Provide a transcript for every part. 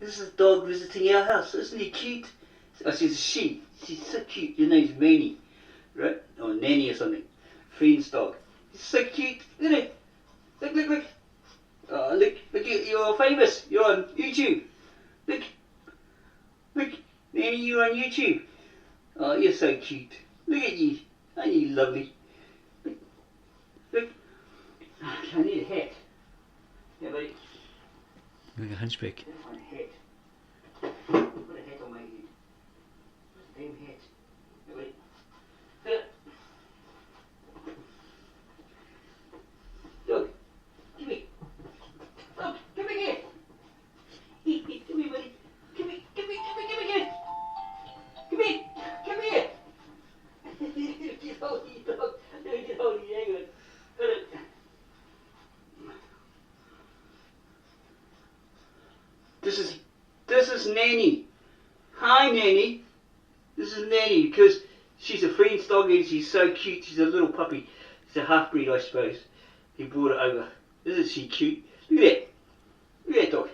This is a dog visiting our house. Isn't he cute? Oh, she's a she. She's so cute. Your name's Manny, right? Or Nanny or something. Friend's dog. He's so cute, isn't it? Look, look, look. Oh, look, look, you're famous. You're on YouTube. Look, look, Nanny, you're on YouTube. Oh, you're so cute. Look at you. Aren't you lovely? Look, look. I need a hat. Yeah, buddy. Like a hunchback. I want a hat. Put a hat on my head. What's the damn hat? Yeah, buddy. Look. Come here. Look, come here. Come here, buddy. Come here, come here, come here, come here. Come here, come here. Get hold of you, dog. Get hold of you, hang on. Got it. This is Nanny. Hi, Nanny. This is Nanny because she's a friend's dog and she's so cute. She's a little puppy. She's a half-breed, I suppose. He brought it over. Isn't she cute? Look at that. Look at that dog.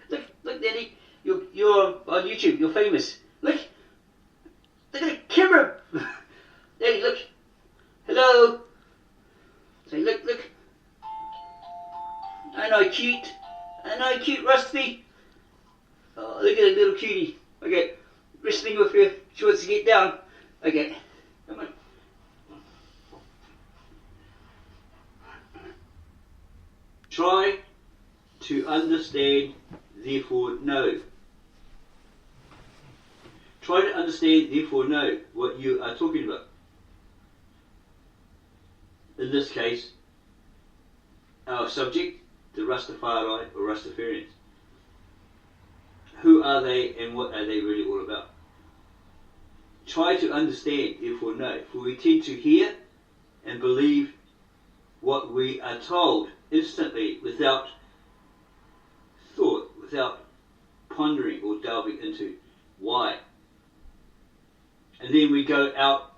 Look, look, Nanny. You're on YouTube. You're famous. Look. Look at the camera. Nanny, look. Hello. Say, look. I know, cute, Rusty. Oh, look at that little cutie. Okay, wrestling with her. She wants to get down. Okay, come on. Try to understand, therefore know. Try to understand, therefore know what you are talking about. In this case, our subject, the Rastafari or Rastafarians. Who are they and what are they really all about? Try to understand, therefore know. For we tend to hear and believe what we are told instantly without thought, without pondering or delving into why. And then we go out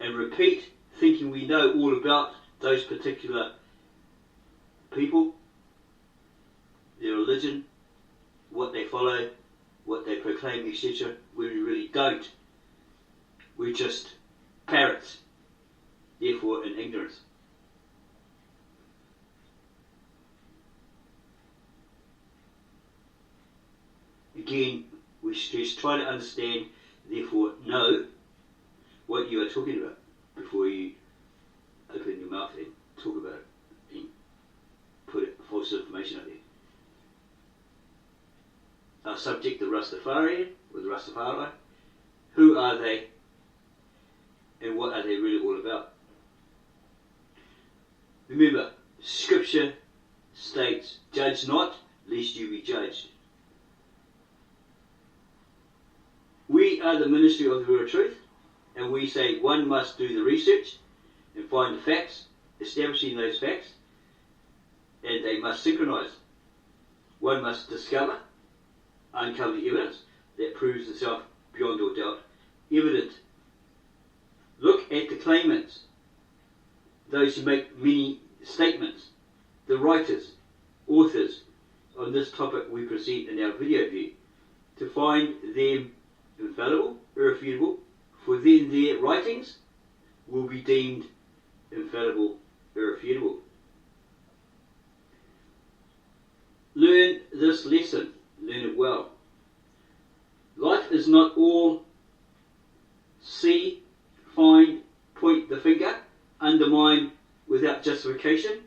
and repeat thinking we know all about those particular people, their religion, what they follow, what they proclaim, etc. We really don't. We're just parrots, therefore in ignorance. Again, we stress, try to understand, therefore know what you are talking about before you open your mouth and talk about it and put false information out there. Our subject, the Rastafarian, or the Rastafari, who are they and what are they really all about? Remember, Scripture states, judge not, lest you be judged. We are the ministry of the word of truth, and we say one must do the research and find the facts, establishing those facts, and they must synchronize. One must discover, uncover the evidence that proves itself beyond all doubt evident. Look at the claimants, those who make many statements, the writers, authors on this topic we present in our video view, to find them infallible, irrefutable, for then their writings will be deemed infallible, irrefutable. Learn this lesson, learn it well. Life is not all see, find, point the finger, undermine without justification,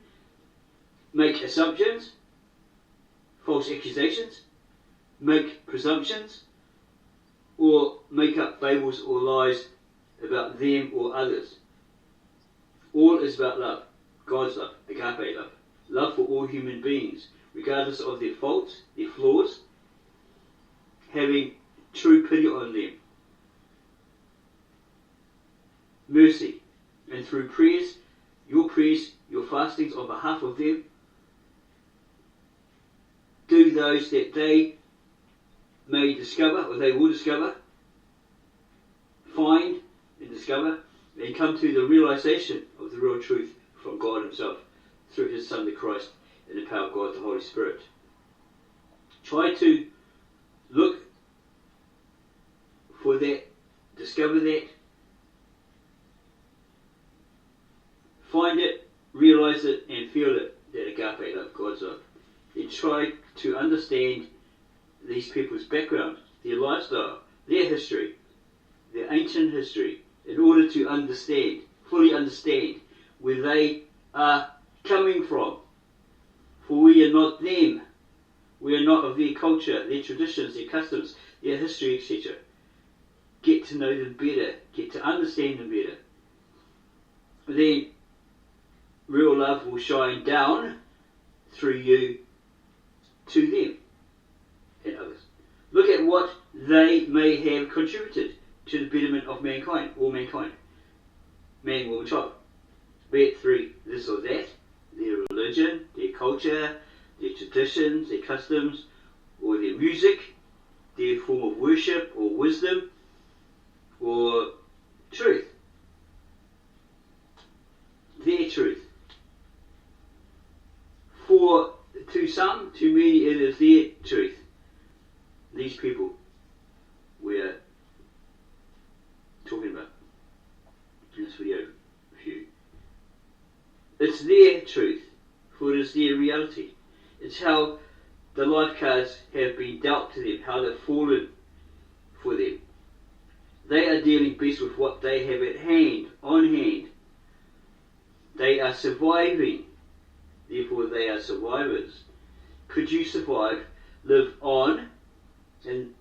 make assumptions, false accusations, make presumptions, or make up fables or lies about them or others. All is about love, God's love, agape love, love for all human beings, regardless of their faults, their flaws, having true pity on them, mercy, and through prayers, your fastings on behalf of them, do those that they may discover, or they will discover, find and discover, and come to the realization of the real truth from God Himself through His Son, the Christ, and the power of God, the Holy Spirit. Try to look for that, discover that, find it, realise it, and feel it, that agape love, God's love. And try to understand these people's background, their lifestyle, their history, their ancient history, in order to understand, fully understand where they are coming from. For we are not them. We are not of their culture, their traditions, their customs, their history, etc. Get to know them better, get to understand them better. Then real love will shine down through you to them and others. Look at what they may have contributed to the betterment of mankind, all mankind, man, woman, child. Be it through this or that, their religion, their culture, their traditions, their customs, or their music, their form of worship or wisdom, or truth. Their truth. For to some, to many, it is their truth. These people we are talking about in this video with you. It's their truth, for it is their reality. It's how the life cards have been dealt to them, how they've fallen for them. They are dealing best with what they have at hand, on hand. They are surviving, therefore they are survivors. Could you survive, live on in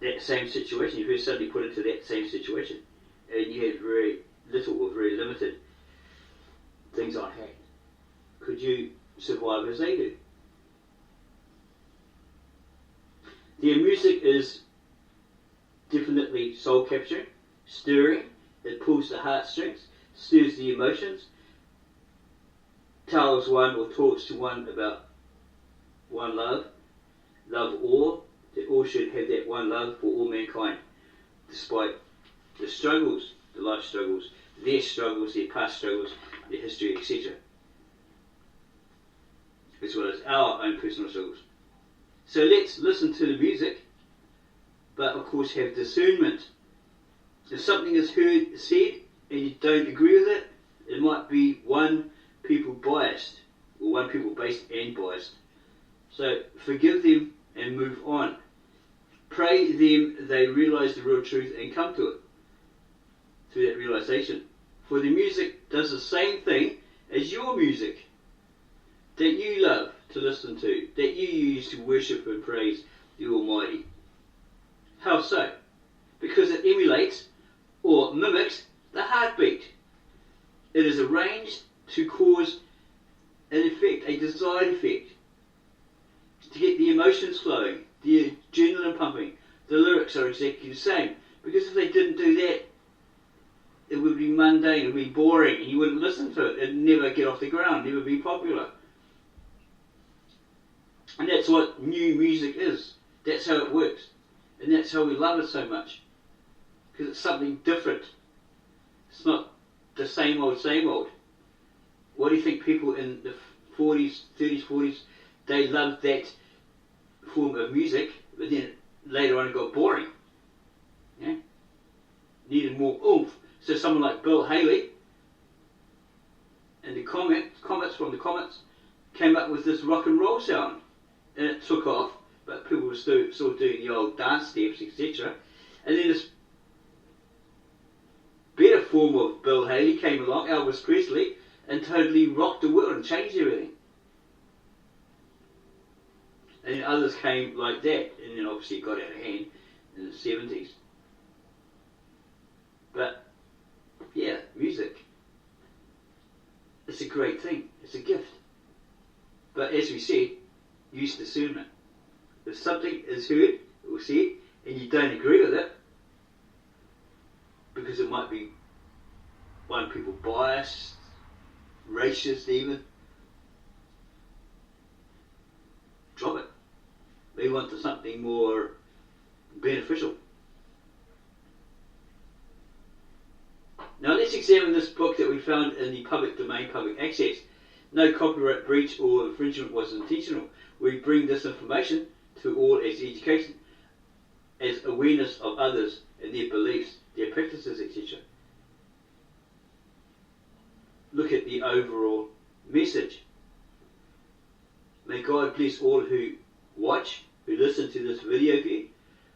that same situation? If you're suddenly put into that same situation and you had very little or very limited things on hand, could you survive as they do? Their music is definitely soul capturing, stirring. It pulls the heartstrings, stirs the emotions, tells one or talks to one about one love all, that all should have that one love for all mankind, despite the struggles, the life struggles, their past struggles, their history, etc., as well as our own personal struggles. So let's listen to the music, but of course have discernment. If something is heard, said, and you don't agree with it, it might be one people biased, or one people based and biased. So forgive them and move on. Pray them they realise the real truth and come to it through that realisation. For the music does the same thing as your music that you love to listen to, that you use to worship and praise the Almighty. How so? Because it emulates or mimics the heartbeat. It is arranged to cause an effect, a desired effect, to get the emotions flowing, the adrenaline pumping. The lyrics are exactly the same, because if they didn't do that, it would be mundane, it would be boring, and you wouldn't listen to it. It'd never get off the ground, never be popular. And that's what new music is. That's how it works. And that's how we love it so much. Because it's something different. It's not the same old, same old. What do you think people in the 40s, 30s, 40s, they loved that form of music, but then later on it got boring. Yeah? Needed more oomph. So someone like Bill Haley, and the comments from the comments, came up with this rock and roll sound. And it took off, but people were still doing the old dance steps, etc. And then this better form of Bill Haley came along, Elvis Presley, and totally rocked the world and changed everything. And then others came like that, and then obviously it got out of hand in the 70s. But, yeah, music. It's a great thing. It's a gift. But as we said, use discernment. If something is heard or said and you don't agree with it, because it might be one people biased, racist even, drop it. Move on to something more beneficial. Now let's examine this book that we found in the public domain, public access. No copyright breach or infringement was intentional. We bring this information to all as education, as awareness of others and their beliefs, their practices, etc. Look at the overall message. May God bless all who watch, who listen to this video view,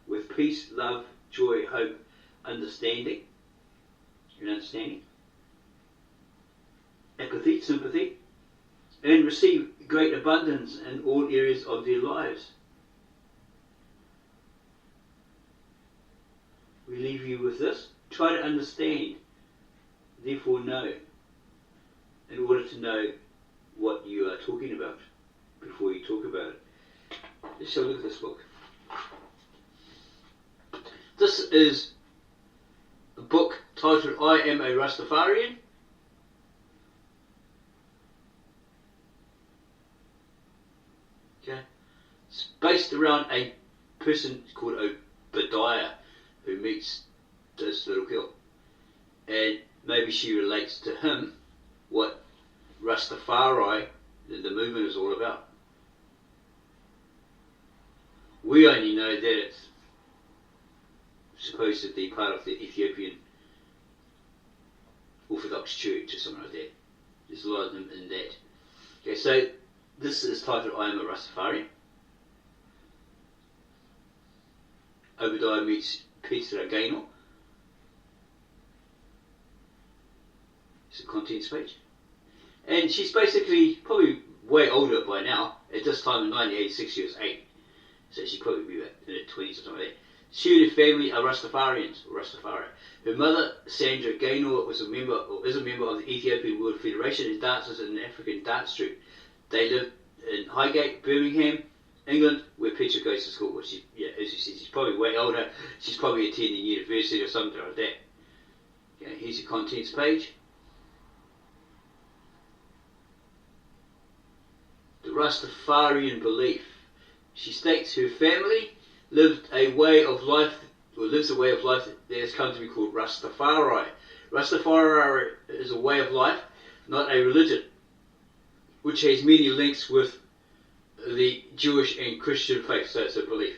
with peace, love, joy, hope, understanding, apathy, sympathy, and receive great abundance in all areas of their lives. We leave you with this. Try to understand, therefore know, in order to know what you are talking about before you talk about it. Let's have a look at this book. This is a book titled I Am a Rastafarian. Okay. It's based around a person called Obadiah who meets this little girl. And maybe she relates to him what Rastafari, the movement, is all about. We only know that it's supposed to be part of the Ethiopian Orthodox Church or something like that. There's a lot of them in that. Okay, so this is titled I Am a Rastafarian. Obadiah meets Peter Gaynor. It's a contents page. And she's basically probably way older by now. At this time in 1986 she was 8. So she'd probably be in her 20s or something like that. She and her family are Rastafarians, or Rastafari. Her mother, Sandra Gaynor, is a member of the Ethiopian World Federation and dances in an African dance troupe. They live in Highgate, Birmingham, England, where Petra goes to school. Well, as you said, she's probably way older. She's probably attending university or something like that. Okay, here's your contents page. The Rastafarian belief. She states her family lives a way of life that has come to be called Rastafari. Rastafari is a way of life, not a religion, which has many links with the Jewish and Christian faith, so it's a belief.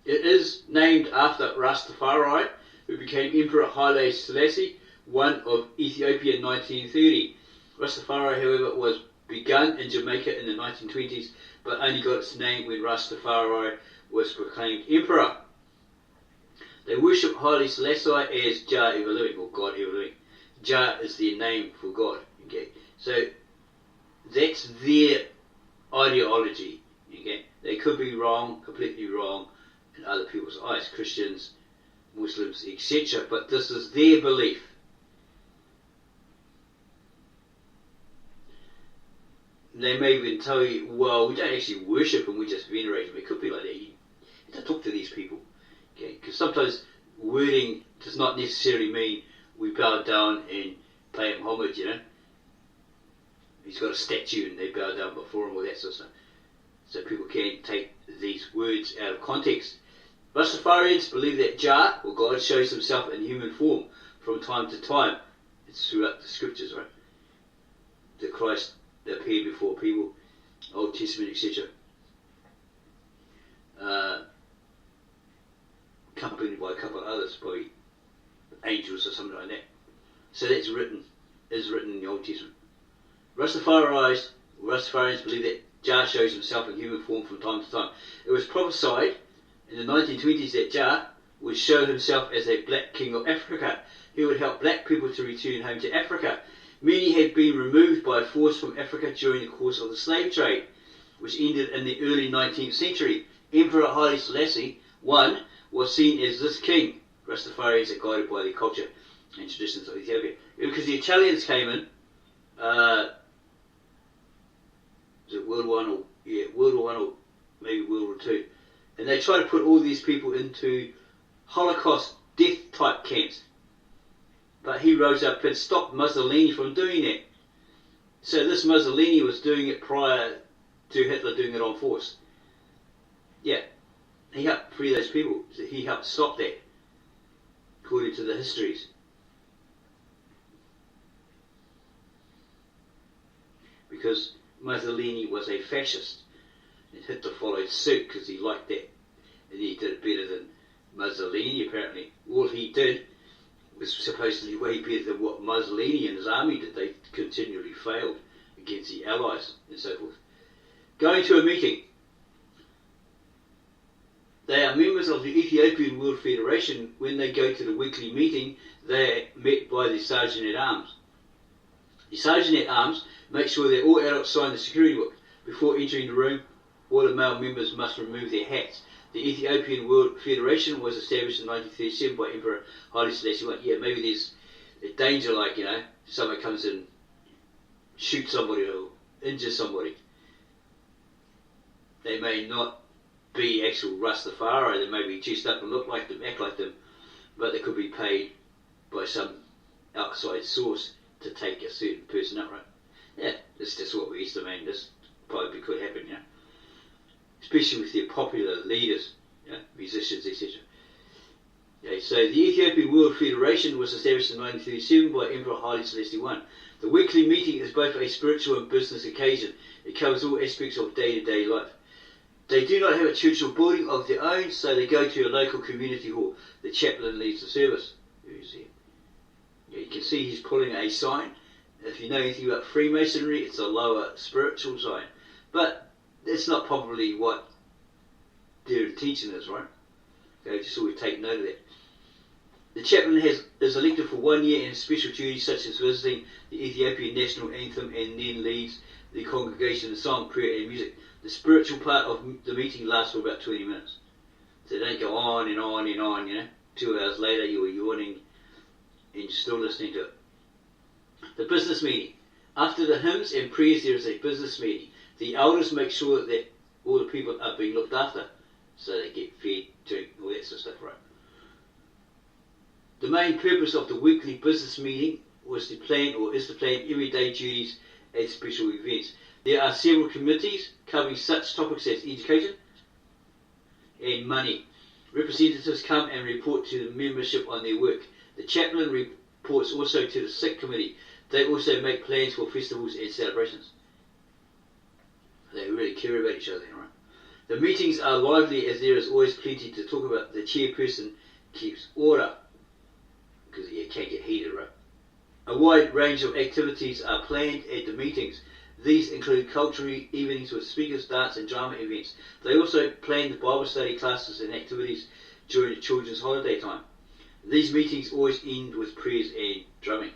It is named after Rastafari, who became Emperor Haile Selassie I of Ethiopia in 1930. Rastafari, however, was begun in Jamaica in the 1920s, but only got its name when Rastafari was proclaimed emperor. They worship Haile Selassie as Jah ever living, or God ever living. Jah is their name for God. Okay, so that's their ideology. Okay, they could be wrong, completely wrong, in other people's eyes, Christians, Muslims, etc. But this is their belief. They may even tell you, well, we don't actually worship him, we just venerate him. It could be like that. You don't talk to these people. Okay? Because sometimes wording does not necessarily mean we bow down and pay him homage, you know. He's got a statue and they bow down before him, all that sort of stuff. So people can take these words out of context. Rastafarians believe that Jah, or God, shows himself in human form from time to time. It's throughout the scriptures, right? That Christ appeared before people, Old Testament, etc. Accompanied by a couple of others, probably angels or something like that. So that's written in the Old Testament. Rastafarians believe that Jah shows himself in human form from time to time. It was prophesied in the 1920s that Jah would show himself as a black king of Africa. He would help black people to return home to Africa. Many had been removed by force from Africa during the course of the slave trade, which ended in the early 19th century. Emperor Haile Selassie I was seen as this king. Rastafarians are guided by the culture and traditions of Ethiopia. Because the Italians came in, was it World War I or maybe World War II, and they tried to put all these people into Holocaust death type camps. But he rose up and stopped Mussolini from doing that. So this Mussolini was doing it prior to Hitler doing it on force. Yeah, he helped free those people. So he helped stop that, according to the histories. because Mussolini was a fascist, and Hitler followed suit because he liked that, and he did it better than Mussolini apparently. All he did was supposedly way better than what Mussolini and his army did. They continually failed against the Allies and so forth. Going to a meeting. They are members of the Ethiopian World Federation. When they go to the weekly meeting, they are met by the Sergeant-at-Arms. The Sergeant-at-Arms makes sure that all adults sign the security book. Before entering the room, all the male members must remove their hats. The Ethiopian World Federation was established in 1937 by Emperor Haile Selassie I. Yeah, maybe there's a danger, like, someone comes and shoots somebody or injures somebody. They may not be actual Rastafari, they may be dressed up and look like them, act like them, but they could be paid by some outside source to take a certain person up, right? Yeah, that's just what we estimate. This probably could happen, especially with their popular leaders, musicians, etc. Okay, so the Ethiopian World Federation was established in 1937 by Emperor Haile Selassie I. The weekly meeting is both a spiritual and business occasion. It covers all aspects of day-to-day life. They do not have a church or building of their own, so they go to a local community hall. The chaplain leads the service. Who's here? Yeah, you can see he's pulling a sign. If you know anything about Freemasonry, it's a lower spiritual sign. But that's not probably what their intention is, right? Okay, just always take note of that. The chaplain is elected for 1 year and has special duties such as visiting the Ethiopian national anthem and then leads the congregation in song, prayer and music. The spiritual part of the meeting lasts for about 20 minutes. So they don't go on and on and on, 2 hours later you were yawning and you're still listening to it. The business meeting. After the hymns and prayers there is a business meeting. The elders make sure that all the people are being looked after. So they get fed, drink, all that sort of stuff, right? The main purpose of the weekly business meeting is to plan everyday duties and special events. There are several committees covering such topics as education and money. Representatives come and report to the membership on their work. The chaplain reports also to the sick committee. They also make plans for festivals and celebrations. They really care about each other, right? The meetings are lively as there is always plenty to talk about. The chairperson keeps order because it can get heated, right? A wide range of activities are planned at the meetings. These include cultural evenings with speakers, dance and drama events. They also plan the Bible study classes and activities during the children's holiday time. These meetings always end with prayers and drumming.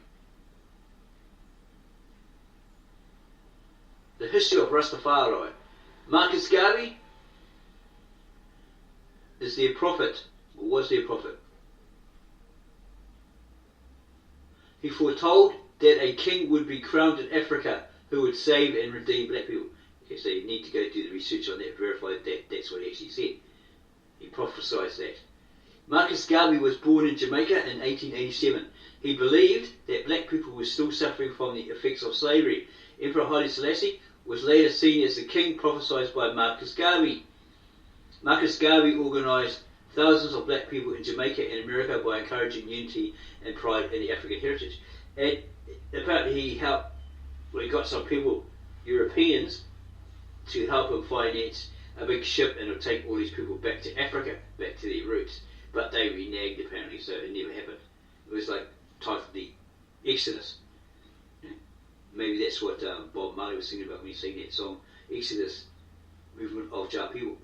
The history of Rastafari. Marcus Garvey is their prophet, or was their prophet. He foretold that a king would be crowned in Africa who would save and redeem black people. Okay, so you need to go do the research on that, verify that that's what he actually said. He prophesied that. Marcus Garvey was born in Jamaica in 1887. He believed that black people were still suffering from the effects of slavery. Emperor Haile Selassie was later seen as the king prophesied by Marcus Garvey. Marcus Garvey organised thousands of black people in Jamaica and America by encouraging unity and pride in the African heritage. And apparently he got some people, Europeans, to help him finance a big ship and it'll take all these people back to Africa, back to their roots. But they reneged apparently, so it never happened. It was like titled the Exodus. Maybe that's what Bob Marley was singing about when he sang that song, Exodus, movement of Jah people.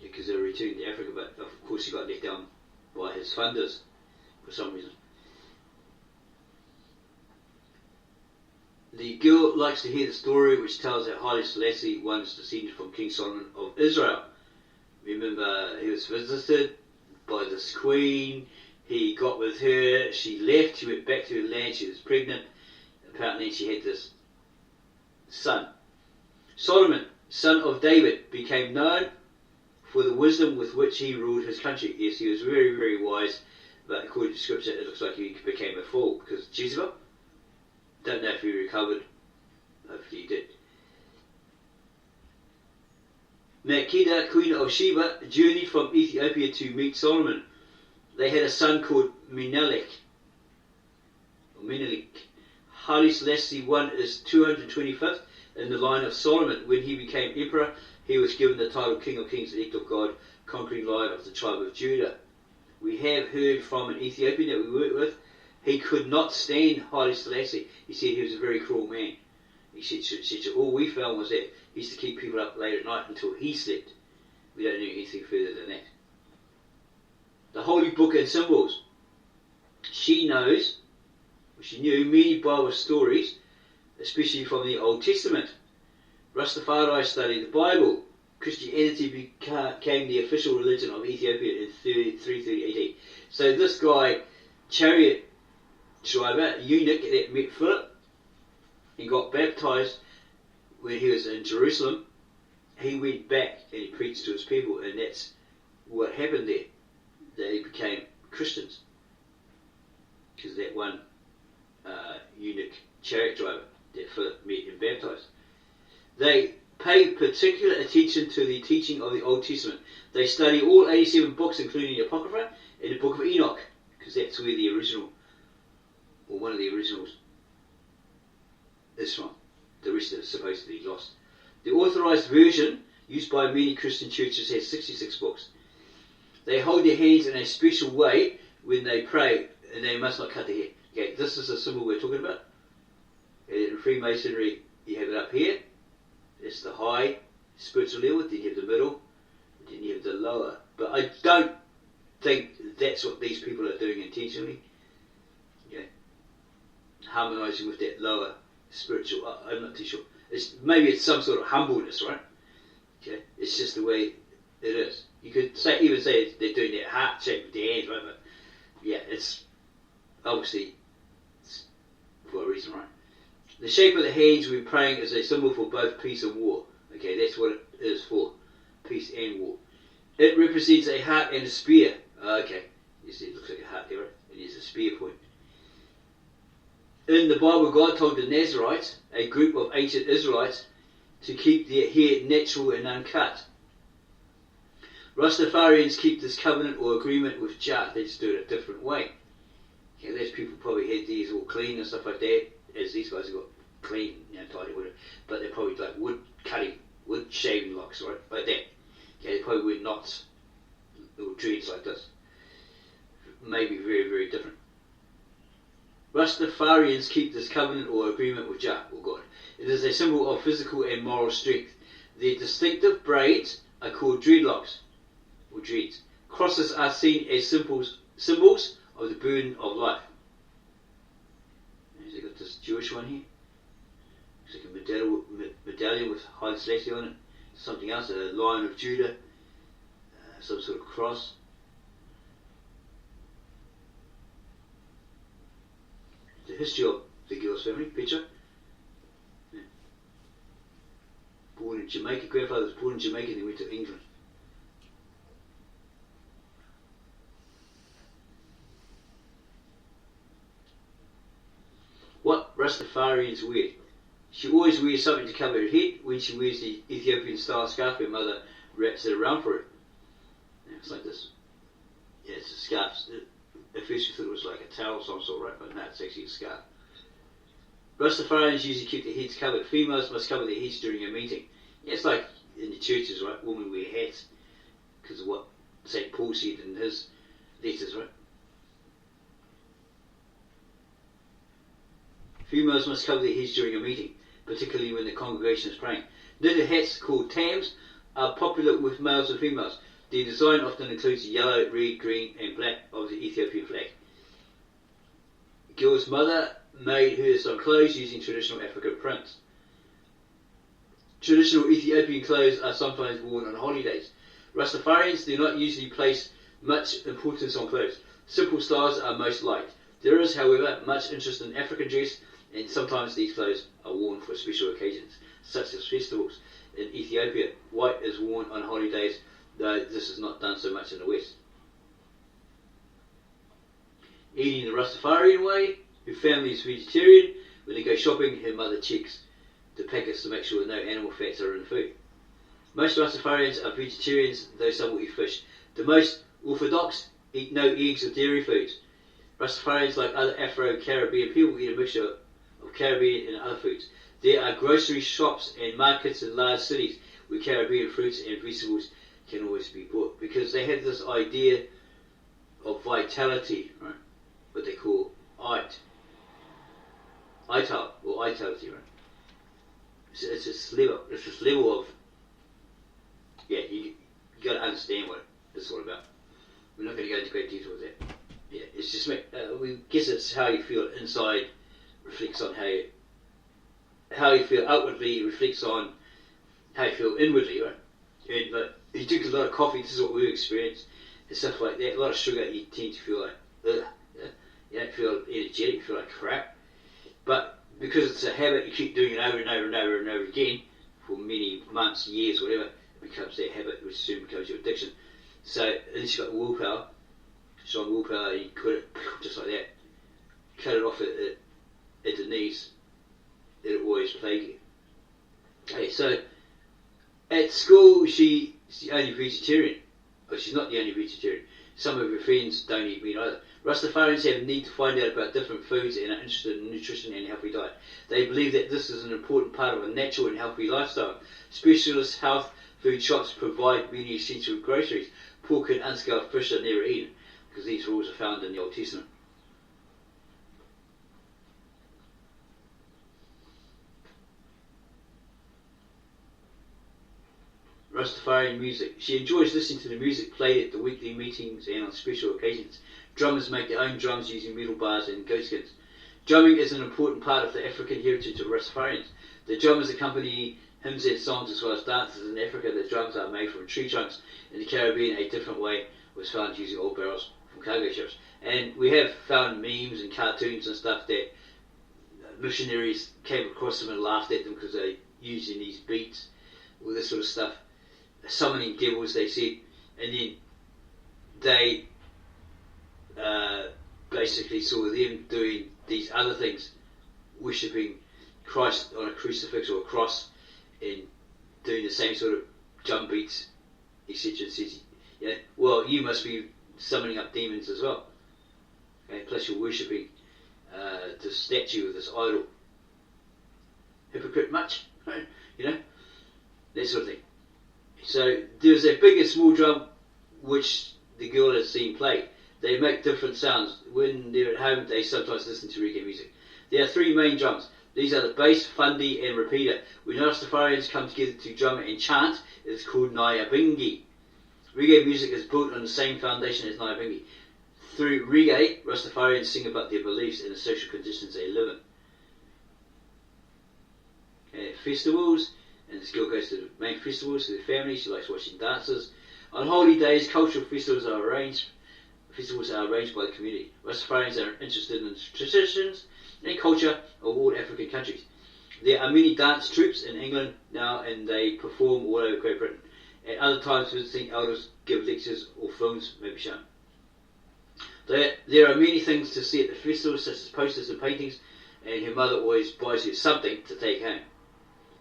Because they were returned to Africa, but of course he got let down by his funders for some reason. The girl likes to hear the story which tells that Haile Selassie was descended from King Solomon of Israel. Remember, he was visited by this queen, he got with her, she left, she went back to her land, she was pregnant, apparently she had this son. Solomon, son of David, became known for the wisdom with which he ruled his country. Yes, he was very, very wise, but according to scripture it looks like he became a fool because Jezebel, don't know if he recovered, hopefully he did. Makeda, queen of Sheba, journeyed from Ethiopia to meet Solomon. They had a son called Menelik. Haile Selassie I is 225th in the line of Solomon. When he became emperor, he was given the title King of Kings, elect of God, conquering lion of the tribe of Judah. We have heard from an Ethiopian that we worked with. He could not stand Haile Selassie. He said he was a very cruel man. He said all we found was that he used to keep people up late at night until he slept. We don't know anything further than that. The Holy Book and Symbols. She knew many Bible stories, especially from the Old Testament. Rastafari studied the Bible. Christianity became the official religion of Ethiopia in 330 AD. So this guy, chariot driver, eunuch that met Philip and got baptized when he was in Jerusalem, he went back and he preached to his people, and that's what happened there. They became Christians because that one eunuch chariot driver that Philip met and baptized. They pay particular attention to the teaching of the Old Testament. They study all 87 books, including the Apocrypha and the Book of Enoch, because that's where the original, or one of the originals, is from. The rest are supposedly lost. The authorized version, used by many Christian churches, has 66 books. They hold their hands in a special way when they pray, and they must not cut their hair. Okay, this is the symbol we're talking about. And in Freemasonry, you have it up here. It's the high spiritual level, then you have the middle, then you have the lower. But I don't think that's what these people are doing intentionally. Okay, harmonizing with that lower spiritual. I'm not too sure. Maybe it's some sort of humbleness, right? Okay, it's just the way it is. You could even say they're doing that heart shape with their hands, right? But yeah, it's obviously for a reason, right? The shape of the hands we're praying is a symbol for both peace and war. Okay, that's what it is for. Peace and war. It represents a heart and a spear. Okay, you see it looks like a heart there, right? And there's a spear point. In the Bible, God told the Nazarites, a group of ancient Israelites, to keep their hair natural and uncut. Rastafarians keep this covenant or agreement with Jah. They just do it a different way. Okay, those people probably had these all clean and stuff like that, as these guys have got clean, tidy, whatever. But they're probably like wood shaving locks, right? Like that. Okay, they probably wear knots, little dreads like this. Maybe very, very different. Rastafarians keep this covenant or agreement with Jah, or God. It is a symbol of physical and moral strength. Their distinctive braids are called dreadlocks, or dreads. Crosses are seen as symbols of the burden of life. They've got this Jewish one here. Looks like a medallion with Haile Selassie on it. Something else, a Lion of Judah, some sort of cross. The history of the Gills family, picture. Yeah. Born in Jamaica, grandfather was born in Jamaica and then went to England. What Rastafarians wear. She always wears something to cover her head. When she wears the Ethiopian style scarf, her mother wraps it around for her. Yeah, it's like this. Yeah, it's a scarf. At first we thought it was like a towel of some sort, right? But no, it's actually a scarf. Rastafarians usually keep their heads covered. Females must cover their heads during a meeting. Yeah, it's like in the churches, right? Women wear hats because of what St. Paul said in his letters, right? Females must cover their heads during a meeting, particularly when the congregation is praying. Knitted hats called tams are popular with males and females. Their design often includes the yellow, red, green and black of the Ethiopian flag. Gil's mother made her some clothes using traditional African prints. Traditional Ethiopian clothes are sometimes worn on holidays. Rastafarians do not usually place much importance on clothes. Simple styles are most liked. There is, however, much interest in African dress, and sometimes these clothes are worn for special occasions, such as festivals. In Ethiopia, white is worn on holidays, though this is not done so much in the West. Eating the Rastafarian way, her family is vegetarian. When they go shopping, her mother checks the packets to make sure no animal fats are in the food. Most Rastafarians are vegetarians, though some will eat fish. The most orthodox eat no eggs or dairy foods. Rastafarians, like other Afro-Caribbean people, eat a mixture of Caribbean and other foods. There are grocery shops and markets in large cities where Caribbean fruits and vegetables can always be bought, because they have this idea of vitality, right? What they call vitality, right? It's this level of, you got to understand what it's all about. We're not going to go into great detail with that. Yeah, it's just we guess it's how you feel inside reflects on how you feel outwardly reflects on how you feel inwardly, right? And but if you drink a lot of coffee, this is what we experience, and stuff like that. A lot of sugar, you tend to feel like, ugh, you don't feel energetic, you feel like crap. But because it's a habit, you keep doing it over and over and over and over again for many months, years, whatever, it becomes that habit, which soon becomes your addiction. So unless you've got willpower, strong willpower, you quit it just like that. Cut it off at the knees. It'll always plague you. Okay, so at school, she's the only vegetarian. But she's not the only vegetarian. Some of her friends don't eat meat either. Rastafarians have a need to find out about different foods and are interested in nutrition and healthy diet. They believe that this is an important part of a natural and healthy lifestyle. Specialist health food shops provide many essential groceries. Pork and unscalded fish are never eaten, because these rules are found in the Old Testament. Rastafarian music. She enjoys listening to the music played at the weekly meetings and on special occasions. Drummers make their own drums using metal bars and goatskins. Drumming is an important part of the African heritage of Rastafarians. The drummers accompany hymns and songs as well as dances. In Africa, the drums are made from tree trunks. In the Caribbean, a different way was found using old barrels from cargo ships. And we have found memes and cartoons and stuff that missionaries came across them and laughed at them because they're using these beats, all this sort of stuff. Summoning devils, they said, and then they basically saw them doing these other things, worshipping Christ on a crucifix or a cross, and doing the same sort of drum beats, etc. And says, well, you must be summoning up demons as well. Okay, plus you're worshipping this statue of this idol. Hypocrite much? That sort of thing. So there's a big and small drum which the girl has seen play. They make different sounds. When they're at home, they sometimes listen to reggae music. There are three main drums. These are the bass, fundi and repeater. When Rastafarians come together to drum and chant, it is called Nyabingi. Reggae music is built on the same foundation as Nyabingi. Through reggae, Rastafarians sing about their beliefs and the social conditions they live in. At festivals, and this girl goes to the main festivals with her family. She likes watching dances. On holy days, cultural festivals are arranged by the community. Rastafarians are interested in traditions and culture of all African countries. There are many dance troupes in England now, and they perform all over Great Britain. At other times, visiting elders give lectures or films may be shown. There are many things to see at the festival, such as posters and paintings, and her mother always buys her something to take home.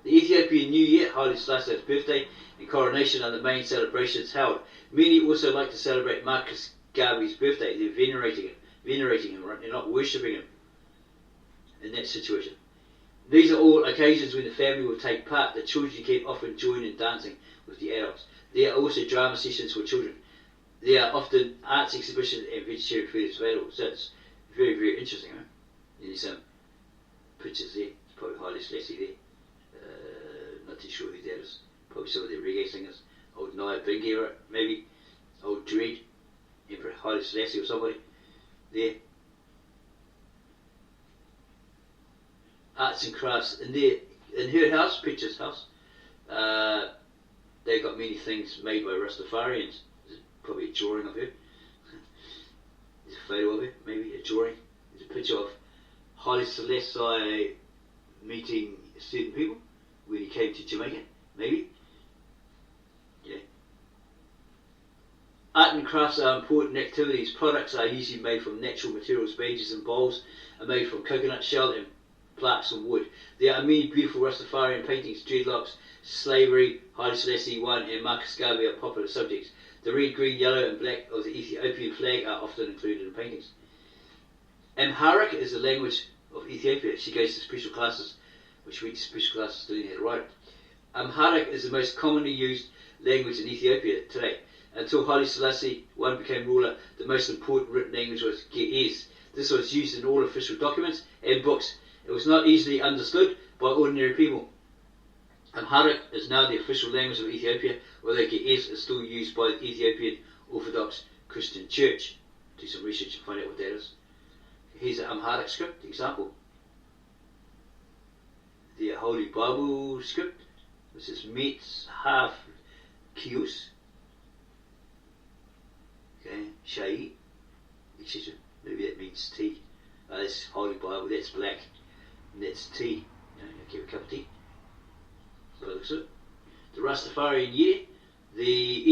The Ethiopian New Year, Haile Selassie's birthday, and coronation are the main celebrations held. Many also like to celebrate Marcus Garvey's birthday. They're venerating him, right? They're not worshipping him in that situation. These are all occasions when the family will take part. The children can often join in dancing with the adults. There are also drama sessions for children. There are often arts exhibitions and vegetarian food is available. So it's very, very interesting, right? And there's some pictures there. It's probably Haile Selassie there. Not too sure who that is. Probably some of the reggae singers. Old Naya Bingi, maybe. Old Dread. Emperor Haile Selassie or somebody. There. Arts and crafts. In her house, Picture's house, they got many things made by Rastafarians. There's probably a drawing of her. There's a photo of her, maybe a drawing. There's a picture of Haile Selassie meeting certain people when he came to Jamaica, maybe. Yeah. Art and crafts are important activities. Products are usually made from natural materials. Badges and bowls are made from coconut shell and plaques and wood. There are many beautiful Rastafarian paintings. Dreadlocks, slavery, Haile Selassie I and Marcus Garvey are popular subjects. The red, green, yellow and black of the Ethiopian flag are often included in paintings. Amharic is the language of Ethiopia. She goes to special classes, which went to special classes learning how to write it. Amharic is the most commonly used language in Ethiopia today. Until Haile Selassie I became ruler, the most important written language was Ge'ez. This was used in all official documents and books. It was not easily understood by ordinary people. Amharic is now the official language of Ethiopia, although Ge'ez is still used by the Ethiopian Orthodox Christian Church. Do some research and find out what that is. Here's an Amharic script, example. The Holy Bible script, which is Metz half Kios, okay, Shai, etc. Maybe that means tea. That's Holy Bible, that's black, and that's tea. I give a cup of tea. So it looks good. The Rastafarian year. The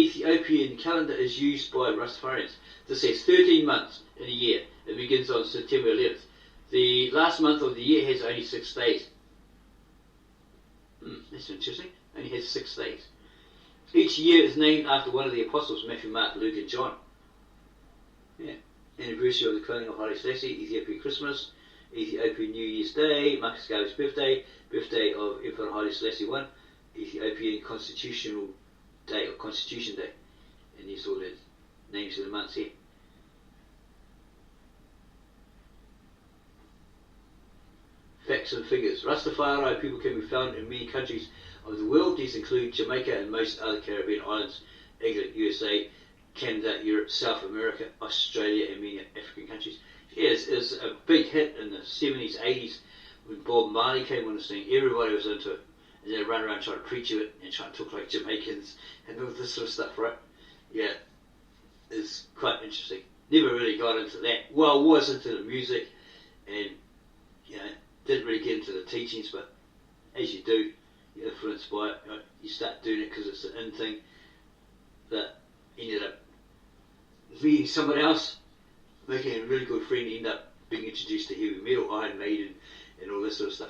Ethiopian calendar is used by Rastafarians. This has 13 months in a year. It begins on September 11th. The last month of the year has only 6 days. That's interesting. Only has 6 days. Each year is named after one of the apostles, Matthew, Mark, Luke and John. Yeah. Anniversary of the cloning of Haile Selassie, Ethiopian Christmas, Ethiopian New Year's Day, Marcus Garvey's birthday, birthday of Emperor Haile Selassie I, Ethiopian Constitutional Day or Constitution Day. And these all the names of the months here. Facts and figures. Rastafari people can be found in many countries of the world. These include Jamaica and most other Caribbean islands, England, USA, Canada, Europe, South America, Australia and many African countries. Yes, it was a big hit in the 70s, 80s when Bob Marley came on the scene. Everybody was into it. And they run around trying to preach it and trying to talk like Jamaicans and all this sort of stuff, right? Yeah, it's quite interesting. Never really got into that. Well, was into the music and, you know, didn't really get into the teachings, but as you do, you're influenced by it. Right? You start doing it because it's an in thing. But ended up meeting someone else, making a really good friend, ended up being introduced to heavy metal, Iron Maiden, and all this sort of stuff.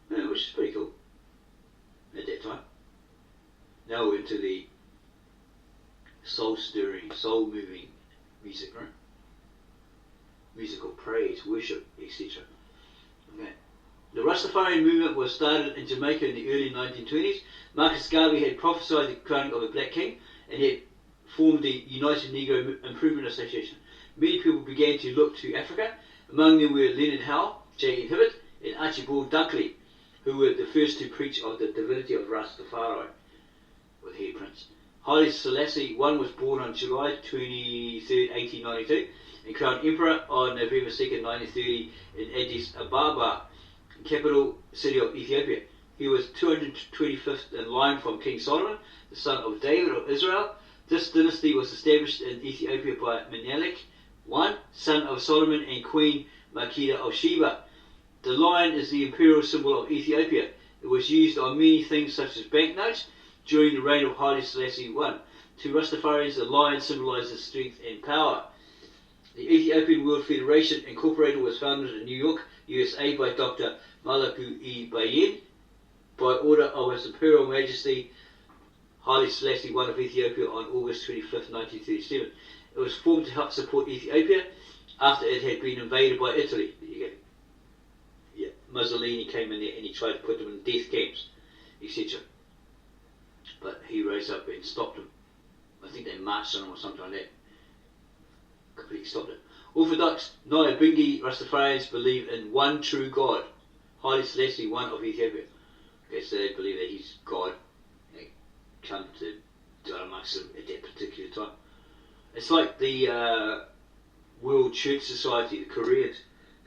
Yeah, which is pretty cool at that time. Now we're into the soul-stirring, soul-moving music, right? Musical praise, worship, etc. Okay. The Rastafarian movement was started in Jamaica in the early 1920s. Marcus Garvey had prophesied the crowning of a black king and had formed the United Negro Improvement Association. Many people began to look to Africa. Among them were Leonard Howe, J. Hibbert, and Archibald Dunkley, who were the first to preach of the divinity of Rastafari with hair prints. Haile Selassie I was born on July 23, 1892, and crowned emperor on November 2, 1930 in Addis Ababa, capital city of Ethiopia. He was 225th in line from King Solomon, the son of David of Israel. This dynasty was established in Ethiopia by Menelik I, son of Solomon, and Queen Makeda of Sheba. The lion is the imperial symbol of Ethiopia. It was used on many things such as banknotes during the reign of Haile Selassie I. To Rastafarians, the lion symbolizes strength and power. The Ethiopian World Federation Incorporated was founded in New York, USA by Dr. Malaku E. Bayen by order of His Imperial Majesty Haile Selassie I of Ethiopia on August 25, 1937. It was formed to help support Ethiopia after it had been invaded by Italy. There you go. Yeah, Mussolini came in there and he tried to put them in death camps, etc. But he rose up and stopped them. I think they marched on him or something like that. Completely stopped it. Orthodox Nyabingi Rastafarians believe in one true God, Haile Selassie I of Ethiopia. Okay, so they believe that he's God. They come to dwell amongst them at that particular time. It's like the World Church Society, the Koreans,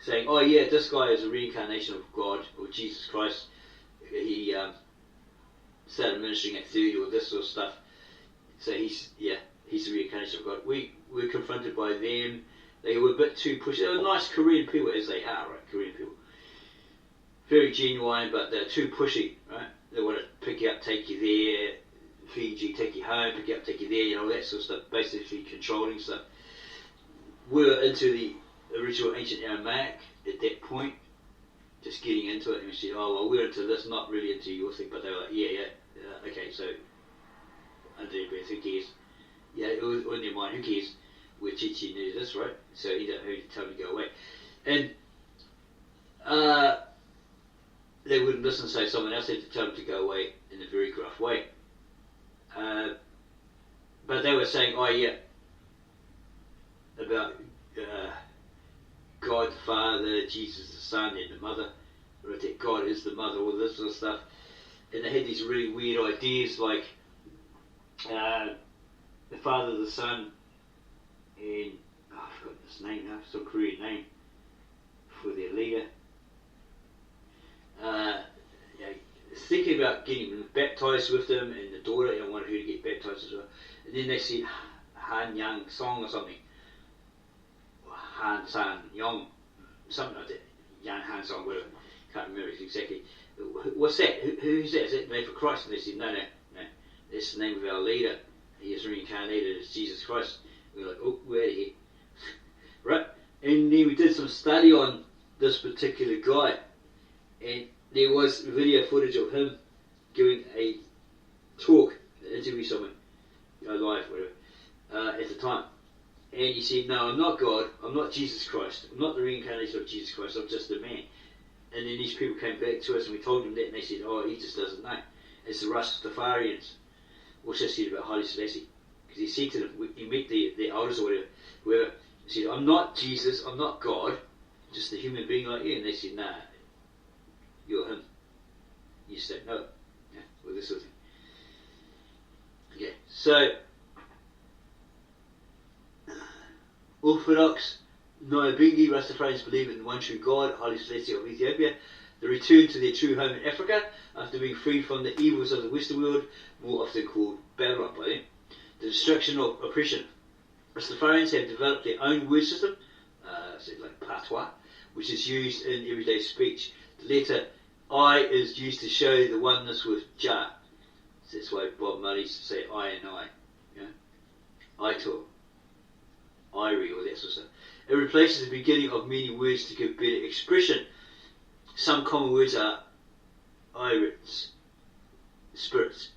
saying, oh yeah, this guy is a reincarnation of God or Jesus Christ. He started ministering at 30 or this sort of stuff. So he's the reincarnation of God. We were confronted by them. They were a bit too pushy. They were nice Korean people, as they are, right? Korean people. Very genuine, but they're too pushy, right? They want to pick you up, take you there, feed you, take you home, pick you up, take you there, you know, that sort of stuff. Basically controlling stuff. We're into the original ancient Aramaic at that point, just getting into it, and we said, oh, well, we're into this, not really into your thing, but they were like, okay, so, under their breath, who cares? Yeah, it was on their mind, who cares? We're teaching you this, right? So you don't have to tell them to go away. And they wouldn't listen, so someone else had to tell them to go away in a very gruff way. But they were saying, oh yeah, about God the Father, Jesus the Son, and the Mother, or that God is the Mother, all this sort of stuff. And they had these really weird ideas like the Father, the Son, and I forgot his name now, some Korean name for their leader. Thinking about getting baptized with them, and the daughter, and I wanted her to get baptized as well. And then they said Han Yang Song or something, or Han San Yong, something like that. Yang Han Song, whatever. Can't remember exactly. What's that? Who's that? Is that the name for Christ? And they said, no. That's the name of our leader. He is reincarnated as Jesus Christ. We were like, oh, we're out of here. Right? And then we did some study on this particular guy. And there was video footage of him giving a talk, an interview someone, live, whatever, at the time. And he said, no, I'm not God, I'm not Jesus Christ, I'm not the reincarnation of Jesus Christ, I'm just a man. And then these people came back to us and we told them that, and they said, oh, he just doesn't know. It's the Rastafarians. Also said about Haile Selassie. Because he said to them, he met the elders or whoever, he said, I'm not Jesus, I'm not God, just a human being like you. And they said, nah, you're him. You said no. Yeah, well, this sort of thing. Okay, so Orthodox Nyabingi Rastafarians believe in one true God, Haile Selassie of Ethiopia, the return to their true home in Africa after being freed from the evils of the Western world, more often called Babylon by them, the destruction of oppression. Rastafarians have developed their own word system, like patois, which is used in everyday speech. The letter I is used to show the oneness with Jah. So that's why Bob Marley used to say I and I. You know? Ito, Irie, all that sort of stuff. It replaces the beginning of many words to give better expression. Some common words are irits, spirits,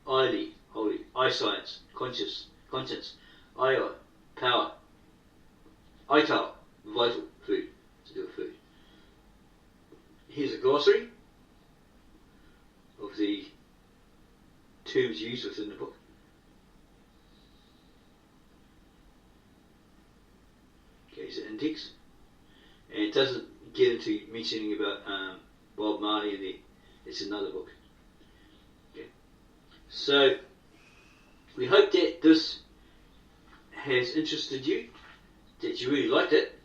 ily, holy, eyesight, conscience, io, power, ital, vital, food, to do with food. Here's a glossary of the terms used within the book. Okay, it's an index. And it doesn't get into mentioning about Bob Marley in there. It's another book. Okay. So, we hope that this has interested you, that you really liked it.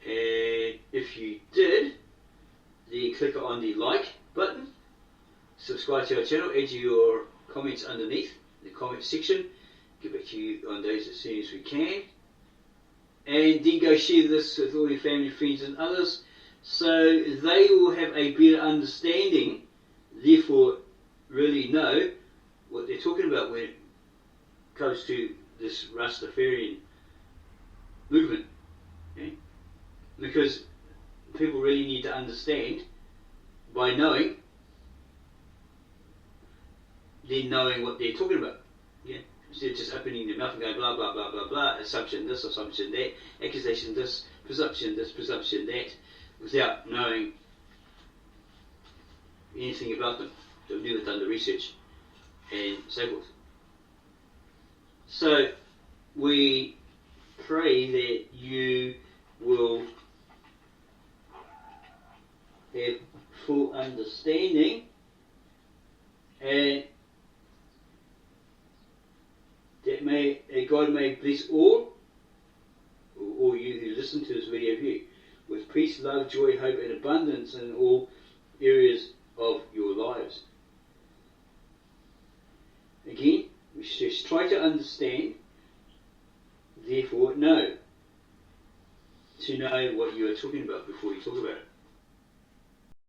And if you did, then click on the like button, subscribe to our channel, add your comments underneath in the comment section, get back to you on those as soon as we can, and then go share this with all your family, friends and others so they will have a better understanding, therefore really know what they're talking about when it comes to this Rastafarian movement. Okay? Because people really need to understand by knowing, then knowing what they're talking about. Yeah? Instead of just opening their mouth and going blah blah blah blah blah, assumption this, assumption that, accusation this, presumption that, without knowing anything about them. They've never done the research and so forth. So we pray that you will have full understanding and that God may bless all you who listen to this video view with peace, love, joy, hope and abundance in all areas of your lives. Again, we just try to understand, therefore know. To know what you are talking about before you talk about it.